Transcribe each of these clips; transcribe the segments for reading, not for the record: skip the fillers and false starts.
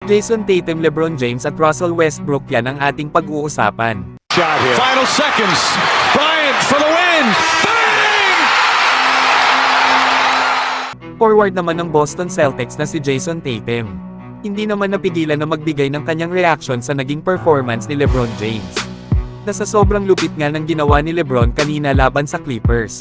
Jason Tatum, LeBron James at Russell Westbrook, yan ang ating pag-uusapan. Shot here. Final seconds. Bryant for the win. Bang! Forward naman ng Boston Celtics na si Jason Tatum. Hindi naman napigilan na magbigay ng kanyang reaction sa naging performance ni LeBron James. Na sa sobrang lupit nga ng ginawa ni LeBron kanina laban sa Clippers,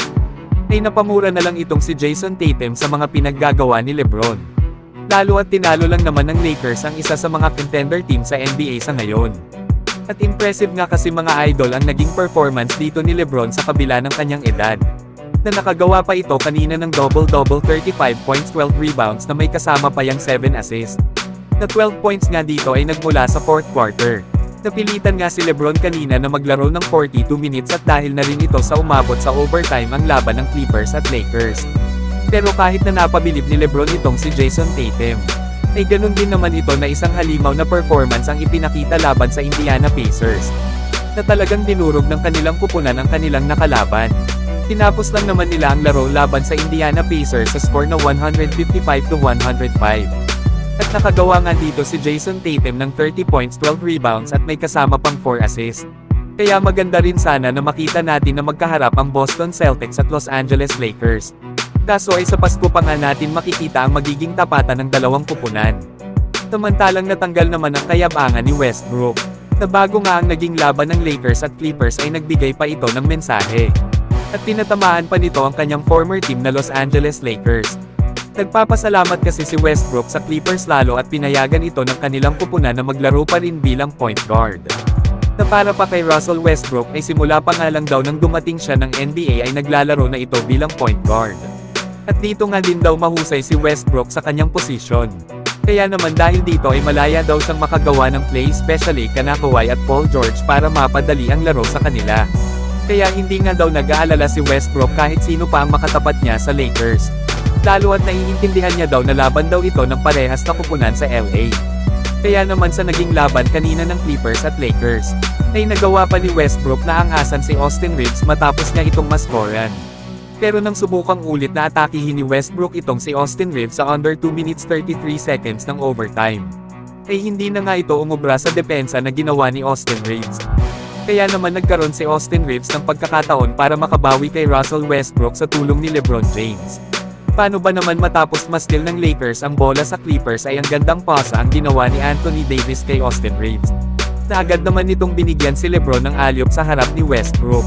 ay napamura na lang itong si Jason Tatum sa mga pinaggagawa ni LeBron. Lalo at tinalo lang naman ng Lakers ang isa sa mga contender team sa NBA sa ngayon. At impressive nga kasi mga idol ang naging performance dito ni LeBron sa kabila ng kanyang edad. Na nakagawa pa ito kanina ng double-double, 35 points, 12 rebounds na may kasama pa yang 7 assists. Na 12 points nga dito ay nagmula sa fourth quarter. Napilitan nga si LeBron kanina na maglaro ng 42 minutes at dahil na rin ito sa umabot sa overtime ang laban ng Clippers at Lakers. Pero kahit na napabilib ni LeBron itong si Jason Tatum, ay ganun din naman ito na isang halimaw na performance ang ipinakita laban sa Indiana Pacers. Na talagang dinurog ng kanilang kupunan ang kanilang nakalaban. Tinapos lang naman nila ang laro laban sa Indiana Pacers sa score na 155-105. At nakagawa nga dito si Jason Tatum ng 30 points, 12 rebounds at may kasama pang 4 assists. Kaya maganda rin sana na makita natin na magkaharap ang Boston Celtics at Los Angeles Lakers. Kaso ay sa Pasko pa nga natin makikita ang magiging tapatan ng dalawang kupunan. Samantalang natanggal naman ang kayabangan ni Westbrook. Na bago nga ang naging laban ng Lakers at Clippers ay nagbigay pa ito ng mensahe. At tinatamaan pa nito ang kanyang former team na Los Angeles Lakers. Nagpapasalamat kasi si Westbrook sa Clippers lalo at pinayagan ito ng kanilang kupunan na maglaro pa rin bilang point guard. Na para pa kay Russell Westbrook ay simula pa nga lang daw nang dumating siya ng NBA ay naglalaro na ito bilang point guard. At dito nga din daw mahusay si Westbrook sa kanyang posisyon. Kaya naman dahil dito ay malaya daw siyang makagawa ng play especially kana Kawhi at Paul George para mapadali ang laro sa kanila. Kaya hindi nga daw nag-aalala si Westbrook kahit sino pa ang makatapat niya sa Lakers. Lalo at naiintindihan niya daw na laban daw ito ng parehas na kupunan sa LA. Kaya naman sa naging laban kanina ng Clippers at Lakers, ay nagawa pa ni Westbrook na angasan si Austin Reeves matapos niya itong maskoran. Pero nang subukang ulit na atakihin ni Westbrook itong si Austin Reeves sa under 2 minutes 33 seconds ng overtime, ay hindi na nga ito umubra sa depensa na ginawa ni Austin Reeves. Kaya naman nagkaroon si Austin Reeves ng pagkakataon para makabawi kay Russell Westbrook sa tulong ni LeBron James. Paano ba naman matapos ma-steal ng Lakers ang bola sa Clippers ay ang gandang pasa ang ginawa ni Anthony Davis kay Austin Reeves. Na agad naman nitong binigyan si LeBron ng alley-oop sa harap ni Westbrook.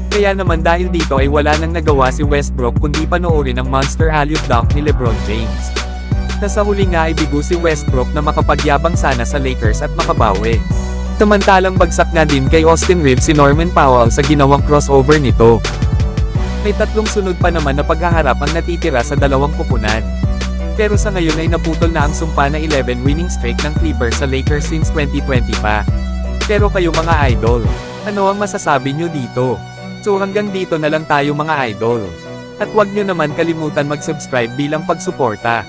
Kaya naman dahil dito ay wala nang nagawa si Westbrook kundi panoorin ang monster alley-oop dunk ni LeBron James. Na sa huli nga ay bigo si Westbrook na makapagyabang sana sa Lakers at makabawi. Samantalang bagsak nga din kay Austin Reeves si Norman Powell sa ginawang crossover nito. May tatlong sunod pa naman na paghaharap ang natitira sa dalawang kupunan. Pero sa ngayon ay naputol na ang sumpa na 11 winning streak ng Clippers sa Lakers since 2020 pa. Pero kayo mga idol, ano ang masasabi nyo dito? So hanggang dito na lang tayo mga idol. At huwag nyo naman kalimutan mag-subscribe bilang pagsuporta.